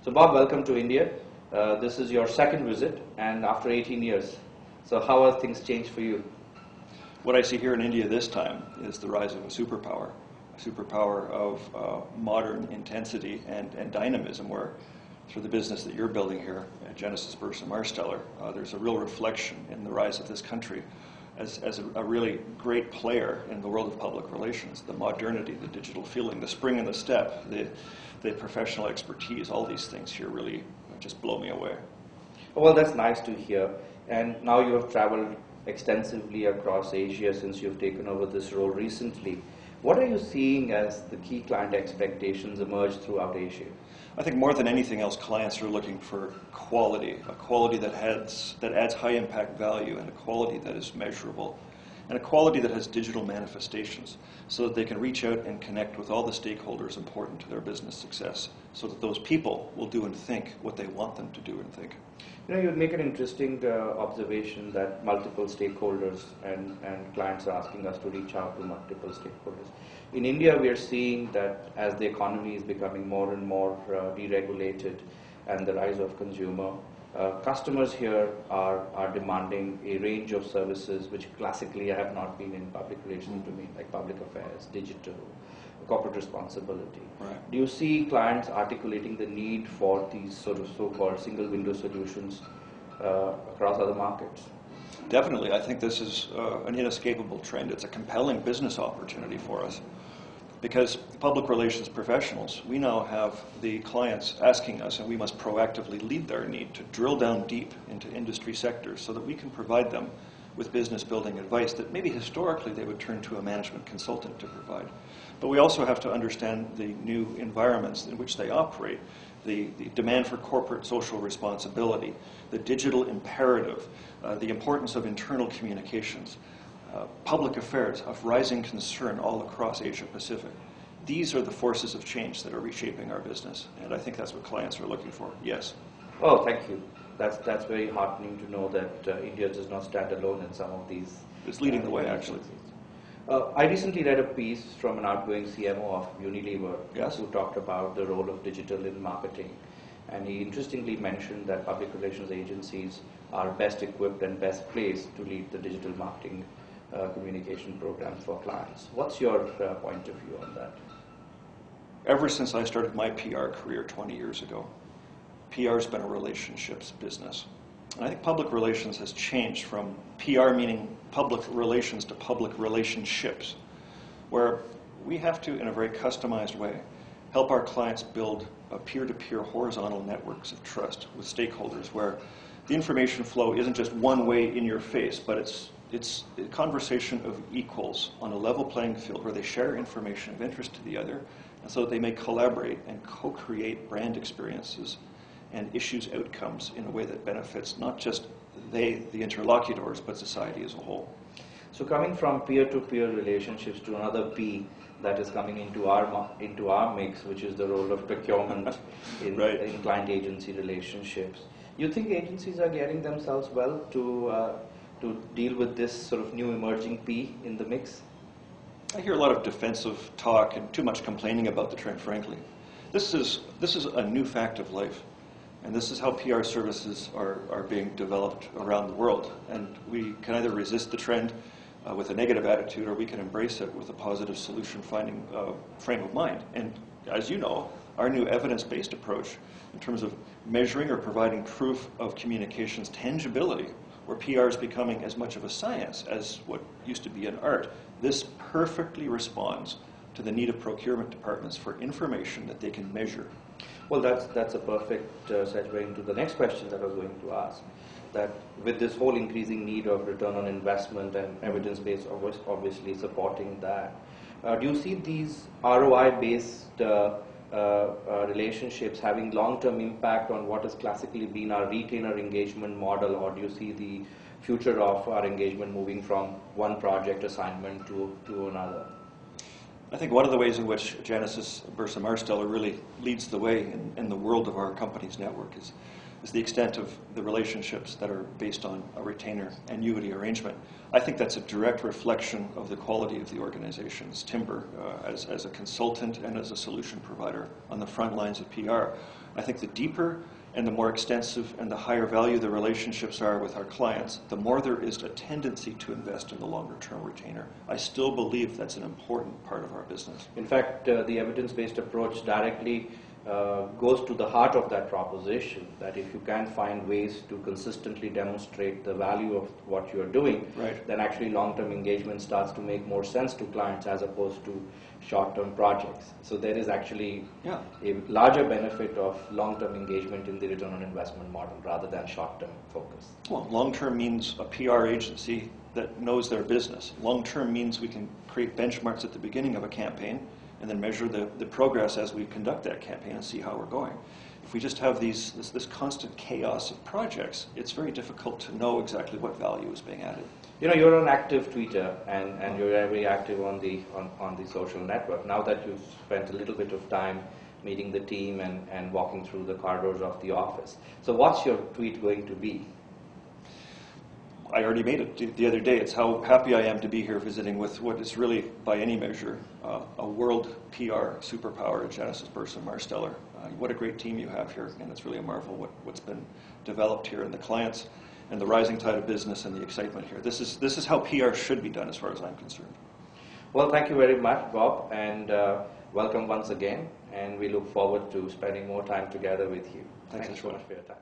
So Bob, welcome to India. This is your second visit, and after 18 years. So how have things changed for you? What I see here in India this time is the rise of a superpower of modern intensity and dynamism, where through the business that you're building here at Genesis Burson-Marsteller, there's a real reflection in the rise of this country as a really great player in the world of public relations. The modernity, the digital feeling, the spring in the step, the professional expertise, all these things here really just blow me away. Well, that's nice to hear. And now you have traveled extensively across Asia since you've taken over this role recently. What are you seeing as the key client expectations emerge throughout Asia? I think more than anything else, clients are looking for quality, a quality that adds high impact value, and a quality that is measurable, and a quality that has digital manifestations, so that they can reach out and connect with all the stakeholders important to their business success, so that those people will do and think what they want them to do and think. You know, you make an interesting observation that multiple stakeholders and clients are asking us to reach out to multiple stakeholders. In India, we are seeing that as the economy is becoming more and more deregulated and the rise of consumer, customers here are demanding a range of services which classically have not been in public relations domain, like public affairs, digital, corporate responsibility. Right. Do you see clients articulating the need for these sort of so-called single window solutions across other markets? Definitely. I think this is an inescapable trend. It's a compelling business opportunity for us, because public relations professionals, we now have the clients asking us, and we must proactively lead their need to drill down deep into industry sectors so that we can provide them with business building advice that maybe historically they would turn to a management consultant to provide. But we also have to understand the new environments in which they operate, the demand for corporate social responsibility, the digital imperative, the importance of internal communications, public affairs of rising concern all across Asia Pacific. These are the forces of change that are reshaping our business, and I think that's what clients are looking for, yes. Oh, thank you. That's very heartening to know that India does not stand alone in some of these. It's leading the way, actually. I recently read a piece from an outgoing CMO of Unilever, yes, who talked about the role of digital in marketing. And he interestingly mentioned that public relations agencies are best equipped and best placed to lead the digital marketing communication programs for clients. What's your point of view on that? Ever since I started my PR career 20 years ago, PR has been a relationships business. And I think public relations has changed from PR meaning public relations to public relationships, where we have to, in a very customized way, help our clients build peer-to-peer horizontal networks of trust with stakeholders, where the information flow isn't just one way in your face, but it's a conversation of equals on a level playing field where they share information of interest to the other, and so that they may collaborate and co-create brand experiences and issues outcomes in a way that benefits not just the interlocutors, but society as a whole. So coming from peer-to-peer relationships to another P that is coming into our mix, which is the role of procurement in, right, in client agency relationships. You think agencies are gearing themselves well to deal with this sort of new emerging P in the mix? I hear a lot of defensive talk and too much complaining about the trend, frankly. This is a new fact of life. And this is how PR services are being developed around the world. And we can either resist the trend with a negative attitude, or we can embrace it with a positive solution-finding frame of mind. And as you know, our new evidence-based approach in terms of measuring or providing proof of communications tangibility, where PR is becoming as much of a science as what used to be an art, this perfectly responds to the need of procurement departments for information that they can measure. Well, that's a perfect segue into the next question that I was going to ask. That with this whole increasing need of return on investment and evidence-based obviously supporting that, do you see these ROI-based relationships having long-term impact on what has classically been our retainer engagement model, or do you see the future of our engagement moving from one project assignment to another? I think one of the ways in which Genesis Burson-Marsteller really leads the way in the world of our company's network is is the extent of the relationships that are based on a retainer annuity arrangement. I think that's a direct reflection of the quality of the organization's timber as a consultant and as a solution provider on the front lines of PR. I think the deeper and the more extensive and the higher value the relationships are with our clients, the more there is a tendency to invest in the longer-term retainer. I still believe that's an important part of our business. In fact, the evidence-based approach directly goes to the heart of that proposition, that if you can find ways to consistently demonstrate the value of what you're doing, right, then actually long-term engagement starts to make more sense to clients as opposed to short-term projects. So there is actually a larger benefit of long-term engagement in the return on investment model rather than short-term focus. Well, long-term means a PR agency that knows their business. Long-term means we can create benchmarks at the beginning of a campaign and then measure the progress as we conduct that campaign and see how we're going. If we just have this constant chaos of projects, it's very difficult to know exactly what value is being added. You know, you're an active tweeter and you're very active on the social network. Now that you've spent a little bit of time meeting the team and walking through the corridors of the office, so what's your tweet going to be? I already made it the other day. It's how happy I am to be here visiting with what is really, by any measure, a world PR superpower at Genesis Burson-Marsteller. What a great team you have here, and it's really a marvel what's been developed here, and the clients, and the rising tide of business, and the excitement here. This is how PR should be done, as far as I'm concerned. Well, thank you very much, Bob, and welcome once again. And we look forward to spending more time together with you. Thanks so much for your time.